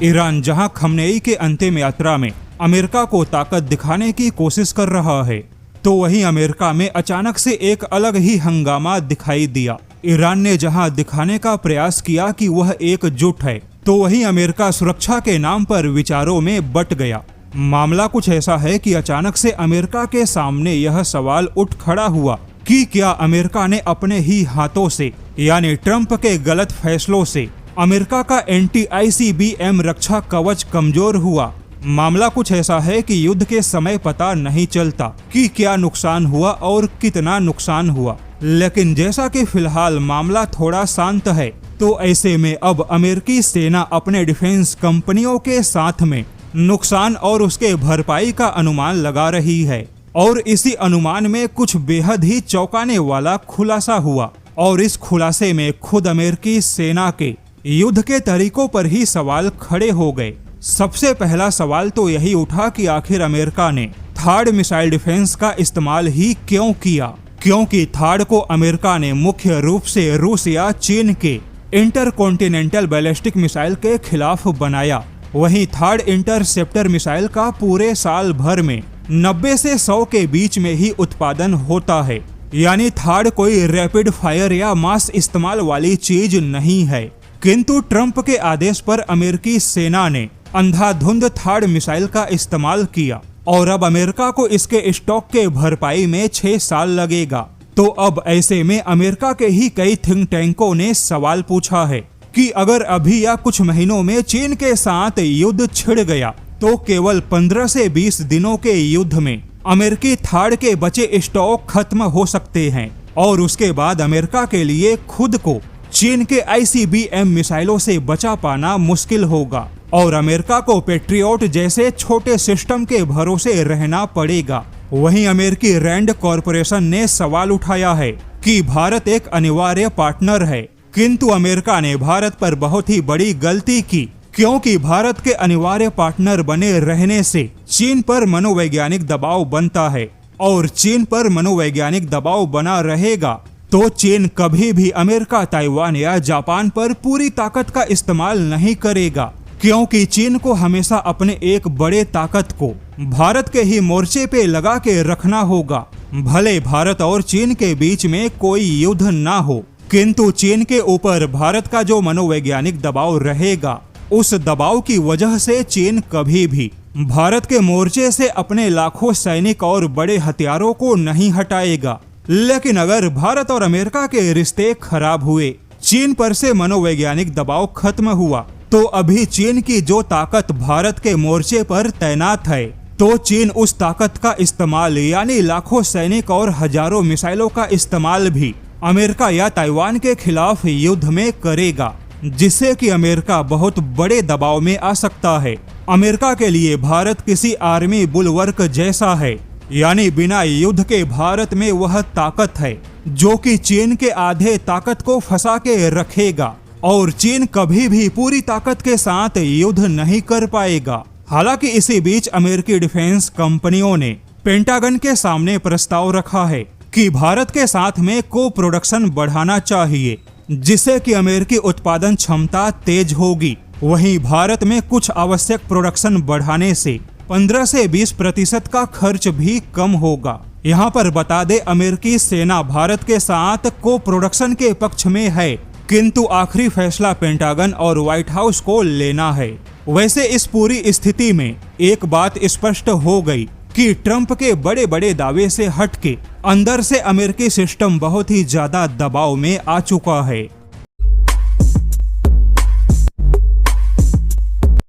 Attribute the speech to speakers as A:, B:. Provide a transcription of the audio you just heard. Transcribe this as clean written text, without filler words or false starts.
A: Iran जहां Khamenei के अंतिम यात्रा में अमेरिका को ताकत दिखाने की कोशिश कर रहा है, तो वहीं अमेरिका में अचानक से एक अलग ही हंगामा दिखाई दिया। ईरान ने जहां दिखाने का प्रयास किया कि वह एकजुट है, तो वहीं अमेरिका सुरक्षा के नाम पर विचारों में बट गया। मामला कुछ ऐसा है कि अचानक से अमेरिका के सामने यह सवाल उठ खड़ा हुआ कि क्या अमेरिका ने अपने ही हाथों से यानी ट्रंप के गलत फैसलों से अमेरिका का एंटी ICBM रक्षा कवच कमजोर हुआ। मामला कुछ ऐसा है कि युद्ध के समय पता नहीं चलता कि क्या नुकसान हुआ और कितना नुकसान हुआ, लेकिन जैसा कि फिलहाल मामला थोड़ा शांत है, तो ऐसे में अब अमेरिकी सेना अपने डिफेंस कंपनियों के साथ में नुकसान और उसके भरपाई का अनुमान लगा रही है। और इसी अनुमान में कुछ बेहद ही चौंकाने वाला खुलासा हुआ, और इस खुलासे में खुद अमेरिकी सेना के युद्ध के तरीकों पर ही सवाल खड़े हो गए। सबसे पहला सवाल तो यही उठा कि आखिर अमेरिका ने थार्ड मिसाइल डिफेंस का इस्तेमाल ही क्यों किया, क्योंकि थार्ड को अमेरिका ने मुख्य रूप से रूस या चीन के इंटरकॉन्टिनेंटल बैलिस्टिक मिसाइल के खिलाफ बनाया। वहीं थार्ड इंटरसेप्टर मिसाइल का पूरे साल भर में 90 से 100 के बीच में ही उत्पादन होता है, यानी थार्ड कोई रैपिड फायर या मास इस्तेमाल वाली चीज नहीं है। किंतु ट्रंप के आदेश पर अमेरिकी सेना ने अंधाधुंध थार्ड मिसाइल का इस्तेमाल किया, और अब अमेरिका को इसके स्टॉक के भरपाई में 6 साल लगेगा। तो अब ऐसे में अमेरिका के ही कई थिंक टैंकों ने सवाल पूछा है कि अगर अभी या कुछ महीनों में चीन के साथ युद्ध छिड़ गया, तो केवल 15 से 20 दिनों के युद्ध में अमेरिकी थार्ड के बचे स्टॉक खत्म हो सकते हैं, और उसके बाद अमेरिका के लिए खुद को चीन के ICBM मिसाइलों से बचा पाना मुश्किल होगा, और अमेरिका को पेट्रियोट जैसे छोटे सिस्टम के भरोसे रहना पड़ेगा। वहीं अमेरिकी रैंड कॉरपोरेशन ने सवाल उठाया है कि भारत एक अनिवार्य पार्टनर है, किंतु अमेरिका ने भारत पर बहुत ही बड़ी गलती की, क्योंकि भारत के अनिवार्य पार्टनर बने रहने से चीन पर मनोवैज्ञानिक दबाव बनता है, और चीन पर मनोवैज्ञानिक दबाव बना रहेगा तो चीन कभी भी अमेरिका, ताइवान या जापान पर पूरी ताकत का इस्तेमाल नहीं करेगा, क्योंकि चीन को हमेशा अपने एक बड़े ताकत को भारत के ही मोर्चे पे लगा के रखना होगा। भले भारत और चीन के बीच में कोई युद्ध ना हो, किंतु चीन के ऊपर भारत का जो मनोवैज्ञानिक दबाव रहेगा, उस दबाव की वजह से चीन कभी भी भारत के मोर्चे से अपने लाखों सैनिक और बड़े हथियारों को नहीं हटाएगा। लेकिन अगर भारत और अमेरिका के रिश्ते खराब हुए, चीन पर से मनोवैज्ञानिक दबाव खत्म हुआ, तो अभी चीन की जो ताकत भारत के मोर्चे पर तैनात है, तो चीन उस ताकत का इस्तेमाल यानी लाखों सैनिक और हजारों मिसाइलों का इस्तेमाल भी अमेरिका या ताइवान के खिलाफ युद्ध में करेगा, जिससे कि अमेरिका बहुत बड़े दबाव में आ सकता है। अमेरिका के लिए भारत किसी आर्मी बुलवर्क जैसा है, यानी बिना युद्ध के भारत में वह ताकत है जो कि चीन के आधे ताकत को फंसा के रखेगा, और चीन कभी भी पूरी ताकत के साथ युद्ध नहीं कर पाएगा। हालांकि इसी बीच अमेरिकी डिफेंस कंपनियों ने पेंटागन के सामने प्रस्ताव रखा है कि भारत के साथ में को प्रोडक्शन बढ़ाना चाहिए, जिससे कि अमेरिकी उत्पादन क्षमता तेज होगी। वहीं भारत में कुछ आवश्यक प्रोडक्शन बढ़ाने से 15 से 20% का खर्च भी कम होगा। यहाँ पर बता दे, अमेरिकी सेना भारत के साथ को प्रोडक्शन के पक्ष में है, किंतु आखिरी फैसला पेंटागन और व्हाइट हाउस को लेना है। वैसे इस पूरी स्थिति में एक बात स्पष्ट हो गई कि ट्रंप के बड़े बड़े दावे से हटके अंदर से अमेरिकी सिस्टम बहुत ही ज्यादा दबाव में आ चुका है।